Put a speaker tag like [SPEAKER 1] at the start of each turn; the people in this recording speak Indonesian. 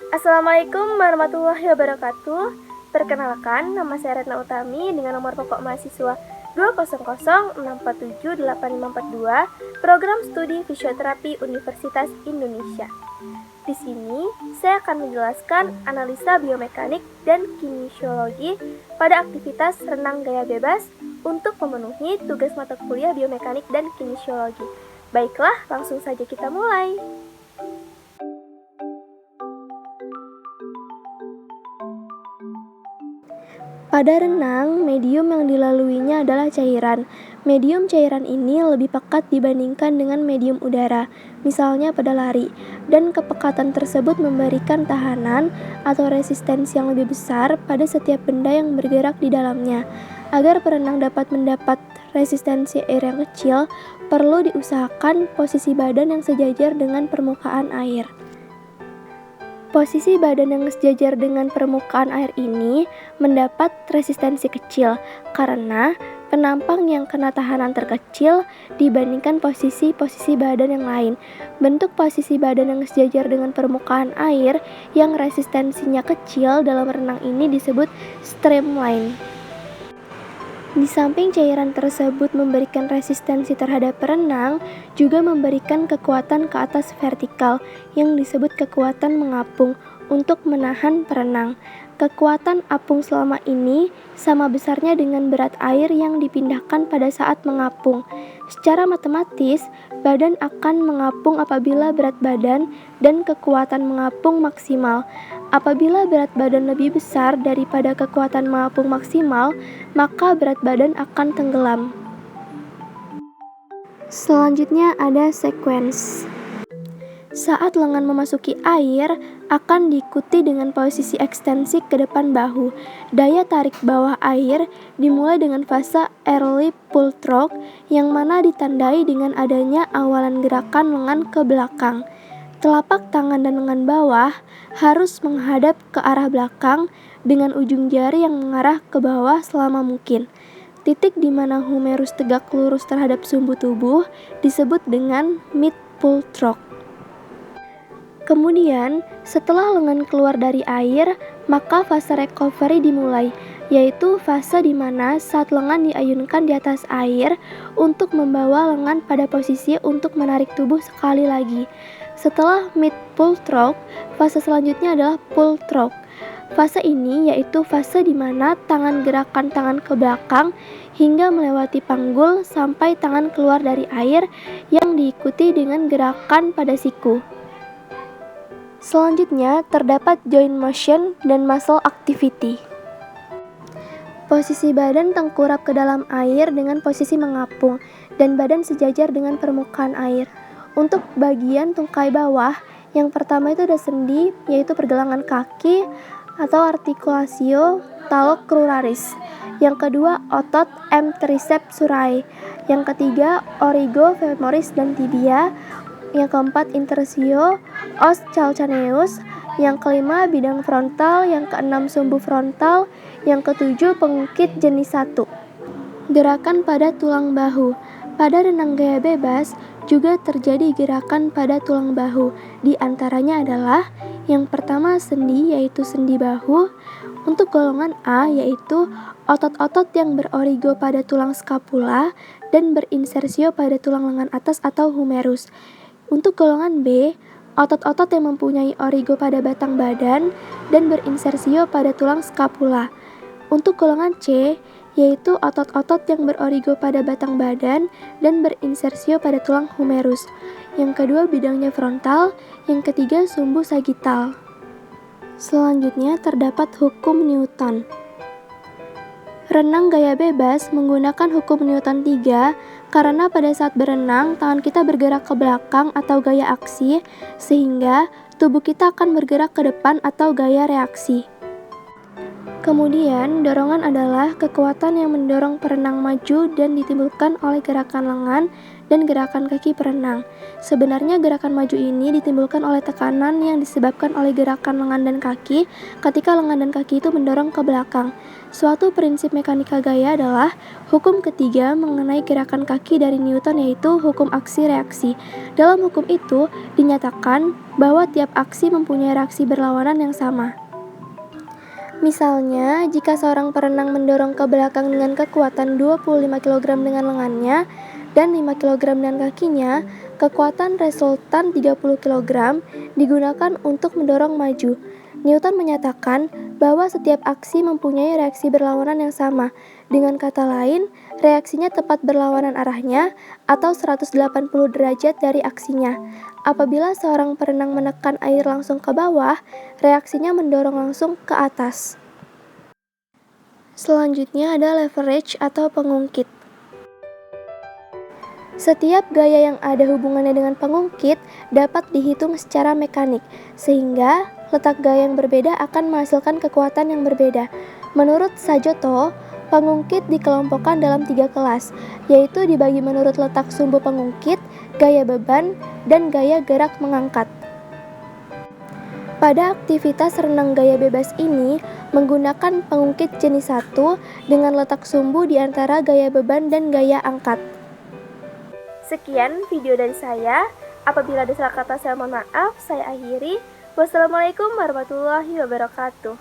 [SPEAKER 1] Assalamualaikum warahmatullahi wabarakatuh. Perkenalkan, nama saya Retna Utami dengan nomor pokok mahasiswa 200647852, Program Studi Fisioterapi Universitas Indonesia. Di sini, saya akan menjelaskan analisa biomekanik dan kinesiologi pada aktivitas renang gaya bebas untuk memenuhi tugas mata kuliah biomekanik dan kinesiologi. Baiklah, langsung saja kita mulai. Pada renang, medium yang dilaluinya adalah cairan. Medium cairan ini lebih pekat dibandingkan dengan medium udara, misalnya pada lari, dan kepekatan tersebut memberikan tahanan atau resistensi yang lebih besar pada setiap benda yang bergerak di dalamnya. Agar perenang dapat mendapat resistensi air yang kecil, perlu diusahakan posisi badan yang sejajar dengan permukaan air. Posisi badan yang sejajar dengan permukaan air ini mendapat resistensi kecil karena penampang yang kena tahanan terkecil dibandingkan posisi-posisi badan yang lain. Bentuk posisi badan yang sejajar dengan permukaan air yang resistensinya kecil dalam renang ini disebut streamline. Di samping cairan tersebut memberikan resistensi terhadap perenang, juga memberikan kekuatan ke atas vertikal yang disebut kekuatan mengapung untuk menahan perenang. Kekuatan apung selama ini sama besarnya dengan berat air yang dipindahkan pada saat mengapung. Secara matematis, badan akan mengapung apabila berat badan dan kekuatan mengapung maksimal. Apabila berat badan lebih besar daripada kekuatan mengapung maksimal, maka berat badan akan tenggelam. Selanjutnya ada sequence. Saat lengan memasuki air, akan diikuti dengan posisi ekstensi ke depan bahu. Daya tarik bawah air dimulai dengan fase early pull stroke, yang mana ditandai dengan adanya awalan gerakan lengan ke belakang. Telapak tangan dan lengan bawah harus menghadap ke arah belakang dengan ujung jari yang mengarah ke bawah selama mungkin. Titik di mana humerus tegak lurus terhadap sumbu tubuh disebut dengan mid pull stroke. Kemudian, setelah lengan keluar dari air, maka fase recovery dimulai, yaitu fase di mana saat lengan diayunkan di atas air untuk membawa lengan pada posisi untuk menarik tubuh sekali lagi. Setelah mid pull stroke, fase selanjutnya adalah pull stroke. Fase ini yaitu fase di mana tangan gerakan tangan ke belakang hingga melewati panggul sampai tangan keluar dari air yang diikuti dengan gerakan pada siku. Selanjutnya, terdapat joint motion dan muscle activity. Posisi badan tengkurap ke dalam air dengan posisi mengapung, dan badan sejajar dengan permukaan air. Untuk bagian tungkai bawah, yang pertama itu ada sendi, yaitu pergelangan kaki atau articulatio talocruralis. Yang kedua, otot M. triceps surae. Yang ketiga, origo femoris dan tibia. Yang keempat, intersio os calcaneus. Yang kelima, bidang frontal. Yang keenam, sumbu frontal. Yang ketujuh, pengukit jenis 1. Gerakan pada tulang bahu. Pada renang gaya bebas juga terjadi gerakan pada tulang bahu. Di antaranya adalah yang pertama sendi, yaitu sendi bahu. Untuk golongan A, yaitu otot-otot yang berorigo pada tulang scapula dan berinsersio pada tulang lengan atas atau humerus. Untuk golongan B, otot-otot yang mempunyai origo pada batang badan dan berinsersio pada tulang scapula. Untuk golongan C, yaitu otot-otot yang berorigo pada batang badan dan berinsersio pada tulang humerus. Yang kedua, bidangnya frontal. Yang ketiga, sumbu sagittal. Selanjutnya terdapat hukum Newton. Renang gaya bebas menggunakan hukum Newton 3 karena pada saat berenang, tangan kita bergerak ke belakang atau gaya aksi, sehingga tubuh kita akan bergerak ke depan atau gaya reaksi. Kemudian, dorongan adalah kekuatan yang mendorong perenang maju dan ditimbulkan oleh gerakan lengan dan gerakan kaki perenang. Sebenarnya gerakan maju ini ditimbulkan oleh tekanan yang disebabkan oleh gerakan lengan dan kaki ketika lengan dan kaki itu mendorong ke belakang. Suatu prinsip mekanika gaya adalah hukum ketiga mengenai gerakan kaki dari Newton, yaitu hukum aksi reaksi. Dalam hukum itu dinyatakan bahwa tiap aksi mempunyai reaksi berlawanan yang sama. Misalnya, jika seorang perenang mendorong ke belakang dengan kekuatan 25 kg dengan lengannya dan 5 kg dengan kakinya, kekuatan resultan 30 kg digunakan untuk mendorong maju. Newton menyatakan bahwa setiap aksi mempunyai reaksi berlawanan yang sama. Dengan kata lain, reaksinya tepat berlawanan arahnya atau 180 derajat dari aksinya. Apabila seorang perenang menekan air langsung ke bawah, reaksinya mendorong langsung ke atas. Selanjutnya ada leverage atau pengungkit. Setiap gaya yang ada hubungannya dengan pengungkit dapat dihitung secara mekanik, sehingga letak gaya yang berbeda akan menghasilkan kekuatan yang berbeda. Menurut Sajoto, pengungkit dikelompokkan dalam 3 kelas, yaitu dibagi menurut letak sumbu pengungkit, gaya beban, dan gaya gerak mengangkat. Pada aktivitas renang gaya bebas ini menggunakan pengungkit jenis 1 dengan letak sumbu di antara gaya beban dan gaya angkat. Sekian video dari saya. Apabila ada salah kata saya mohon maaf. Saya akhiri. Wassalamualaikum warahmatullahi wabarakatuh.